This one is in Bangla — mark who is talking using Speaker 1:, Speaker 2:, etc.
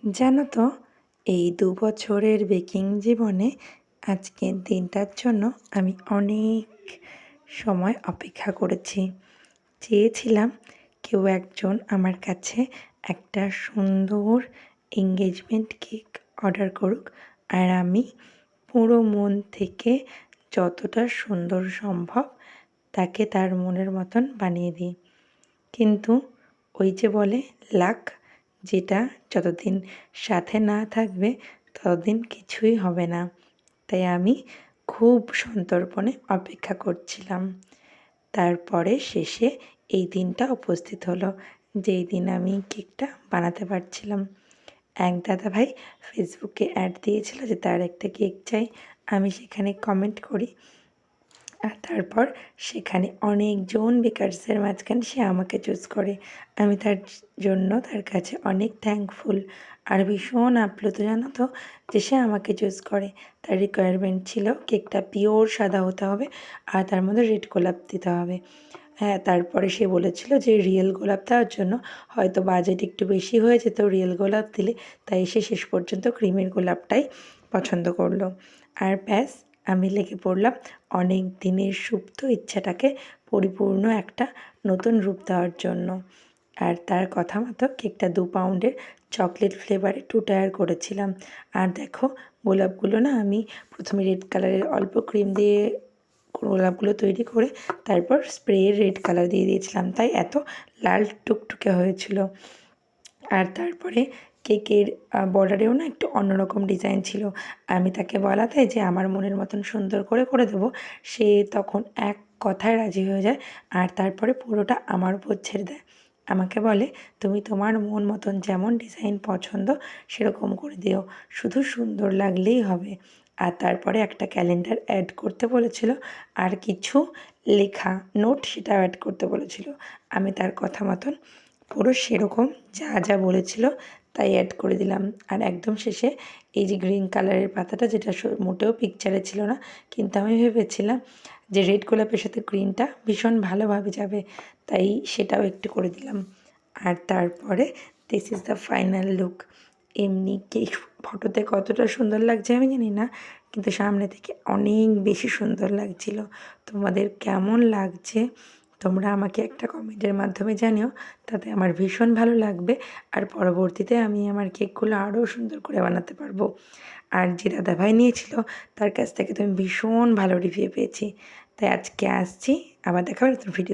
Speaker 1: জানো তো, এই ২ বছরের বেকিং জীবনে আজকের দিনটার জন্য আমি অনেক সময় অপেক্ষা করেছি। চেয়েছিলাম কেউ একজন আমার কাছে একটা সুন্দর এঙ্গেজমেন্ট কেক অর্ডার করুক, আর আমি পুরো মন থেকে যতটা সুন্দর সম্ভব তাকে তার মনের মতন বানিয়ে দিই। কিন্তু ওই যে বলে লাক, যেটা যতদিন সাথে না থাকবে ততদিন কিছুই হবে না। তাই আমি খুব সন্তর্পণে অপেক্ষা করছিলাম। তারপরে শেষে এই দিনটা উপস্থিত হলো, যেই দিন আমি কেকটা বানাতে পারছিলাম। এক দাদাভাই ফেসবুকে অ্যাড দিয়েছিল যে তার একটা কেক চাই। আমি সেখানে কমেন্ট করি, আর তারপর সেখানে অনেকজন বেকারসের মাঝখানে সে আমাকে চুজ করে। আমি তার জন্য তার কাছে অনেক থ্যাঙ্কফুল আর ভীষণ আপ্লুত, জানো তো, যে সে আমাকে চুজ করে। তার রিকোয়ারমেন্ট ছিল কেকটা পিওর সাদা হতে হবে আর তার মধ্যে রেড গোলাপ দিতে হবে। হ্যাঁ, তারপরে সে বলেছিল যে রিয়েল গোলাপ দেওয়ার জন্য হয়তো বাজেট একটু বেশি হয়ে যেত রিয়েল গোলাপ দিলে, তাই সে শেষ পর্যন্ত ক্রিমের গোলাপটাই পছন্দ করলো। আর ব্যাস, আমি লেগে পড়লাম অনেক দিনের সুপ্ত ইচ্ছাটাকে পরিপূর্ণ একটা নতুন রূপ দেওয়ার জন্য। আর তার কথা মতো কেকটা 2 পাউন্ডের চকলেট ফ্লেভারে 2 টায়ার করেছিলাম। আর দেখো, গোলাপগুলো না আমি প্রথমে রেড কালারের অল্প ক্রিম দিয়ে গোলাপগুলো তৈরি করে তারপর স্প্রে রেড কালার দিয়ে দিয়েছিলাম, তাই এত লাল টুকটুকে হয়েছিল। আর তারপরে কেকের বর্ডারেও না একটু অন্যরকম ডিজাইন ছিল। আমি তাকে বলাতে যে আমার মনের মতন সুন্দর করে দেবো, সে তখন এক কথায় রাজি হয়ে যায় আর তারপরে পুরোটা আমার উপর ছেড়ে দেয়। আমাকে বলে, তুমি তোমার মন মতন যেমন ডিজাইন পছন্দ সেরকম করে দিও, শুধু সুন্দর লাগলেই হবে। আর তারপরে একটা ক্যালেন্ডার অ্যাড করতে বলেছিল আর কিছু লেখা নোট সেটাও অ্যাড করতে বলেছিল। আমি তার কথা মতন পুরো সেরকম যা যা বলেছিল তাই অ্যাড করে দিলাম। আর একদম শেষে এই যে গ্রিন কালারের পাতাটা, যেটা মোটেও পিকচারে ছিল না, কিন্তু আমি ভেবেছিলাম যে রেড গোলাপের সাথে গ্রিনটা ভীষণ ভালোভাবে যাবে, তাই সেটাও একটু করে দিলাম। আর তারপরে this is the final look. এমনি কেক ফটোতে কতটা সুন্দর লাগছে আমি জানি না, কিন্তু সামনে থেকে অনেক বেশি সুন্দর লাগছিল। তোমাদের কেমন লাগছে তোমরা আমাকে একটা কমেন্টের মাধ্যমে জানিও, তাতে আমার ভীষণ ভালো লাগবে। আর পরবর্তীতে আমি আমার কেকগুলো আরও সুন্দর করে বানাতে পারবো। আর যে দাদাভাই নিয়েছিল তার কাছ থেকে তো আমি ভীষণ ভালো রিভিউ পেয়েছি। তাই আজকে আসছি, আবার দেখা হবে নতুন ভিডিও।